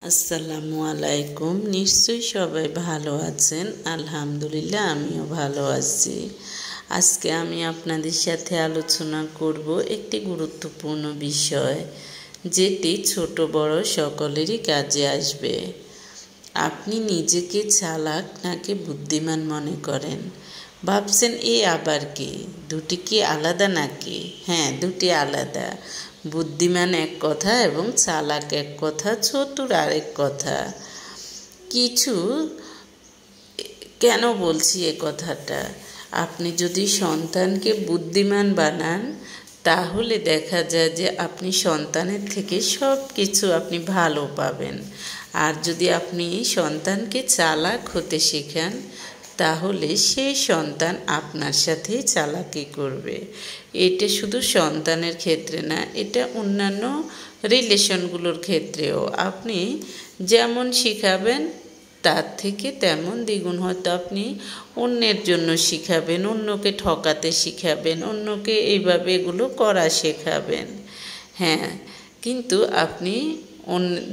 আসসালামু আলাইকুম। নিশ্চয়ই সবাই ভালো আছেন। আলহামদুলিল্লাহ আমিও ভালো আছি। আজকে আমি আপনাদের সাথে আলোচনা করব একটি গুরুত্বপূর্ণ বিষয়, যেটি ছোট বড় সকলেরই কাজে আসবে। আপনি নিজেকে চালাক নাকি বুদ্ধিমান মনে করেন? ভাবছেন এ আবার কি? দুটি কি আলাদা নাকি? হ্যাঁ, দুটি আলাদা। বুদ্ধিমান এক কথা এবং চালাক এক কথা, চতুর আরেক কথা। কিছু কেন বলছি এ কথাটা? আপনি যদি সন্তানকে বুদ্ধিমান বানান, তাহলে দেখা যায় যে আপনি সন্তানের থেকে সব কিছু আপনি ভালো পাবেন। আর যদি আপনি সন্তানকে চালাক হতে শেখান, তাহলে সেই সন্তান আপনার সাথেই চালাকি করবে। এটা শুধু সন্তানের ক্ষেত্রে না, এটা অন্যান্য রিলেশনগুলোর ক্ষেত্রেও আপনি যেমন শিখাবেন তার থেকে তেমন দ্বিগুণ হয়তো আপনি অন্যের জন্য শিখাবেন, অন্যকে ঠকাতে শিখাবেন, অন্যকে এইভাবে এগুলো করা শেখাবেন। হ্যাঁ, কিন্তু আপনি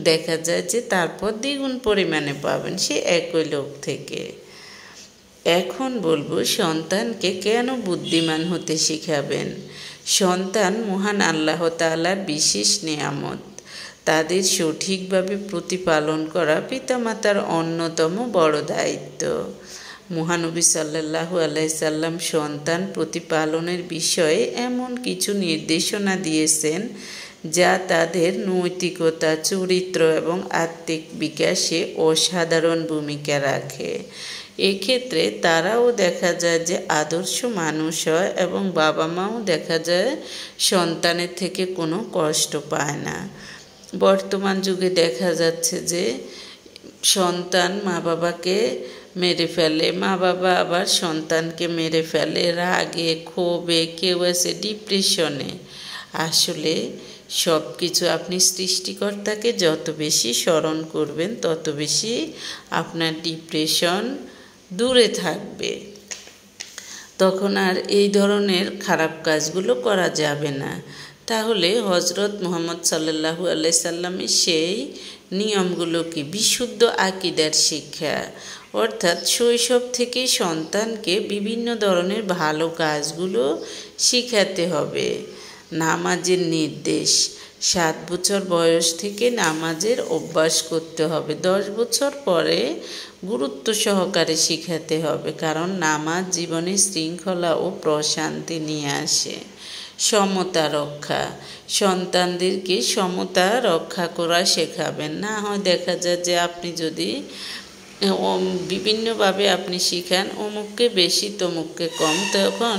দেখা যায় যে তারপর দ্বিগুণ পরিমাণে পাবেন সে একই লোক থেকে। এখন বলবো সন্তানকে কেন বুদ্ধিমান হতে শিখাবেন। সন্তান মহান আল্লাহ তাআলার বিশেষ নেয়ামত। তাদের সঠিকভাবে প্রতিপালন করা পিতামাতার অন্যতম বড় দায়িত্ব। মহানবী সাল্লাল্লাহু আলাইহি সাল্লাম সন্তান প্রতিপালনের বিষয়ে এমন কিছু নির্দেশনা দিয়েছেন যা তাদের নৈতিকতা, চরিত্র এবং আত্মিক বিকাশে অসাধারণ ভূমিকা রাখে। এক্ষেত্রে তারাও দেখা যায় যে আদর্শ মানুষ হয় এবং বাবা মাও দেখা যায় সন্তানের থেকে কোনো কষ্ট পায় না। বর্তমান যুগে দেখা যাচ্ছে যে সন্তান মা বাবাকে মেরে ফেলে, মা বাবা আবার সন্তানকে মেরে ফেলে রাগে, ক্ষোভে, কেউ আছে ডিপ্রেশনে। আসলে সব কিছু আপনি সৃষ্টিকর্তাকে যত বেশি স্মরণ করবেন, তত বেশি আপনার ডিপ্রেশন দূরে থাকবে। তখন আর এই ধরনের খারাপ কাজগুলো করা যাবে না। তাহলে হজরত মুহাম্মদ সাল্লাল্লাহু আলাইহি সাল্লামের সেই নিয়মগুলো কি? বিশুদ্ধ আকীদার শিক্ষা, অর্থাৎ শৈশব থেকেই সন্তানকে বিভিন্ন ধরনের ভালো কাজগুলো শিখাতে হবে। নামাজের নির্দেশ, 7 বছর বয়স থেকে নামাজের অভ্যাস করতে হবে। 10 বছর পরে গুরুত্ব সহকারে শিখাতে হবে, কারণ নামাজ জীবনে শৃঙ্খলা ও প্রশান্তি নিয়ে আসে। সমতা রক্ষা, সন্তানদেরকে সমতা রক্ষা করা শেখাবেন। না হয় দেখা যায় যে আপনি যদি বিভিন্নভাবে আপনি শিখান অমুককে বেশি তমুককে কম, তখন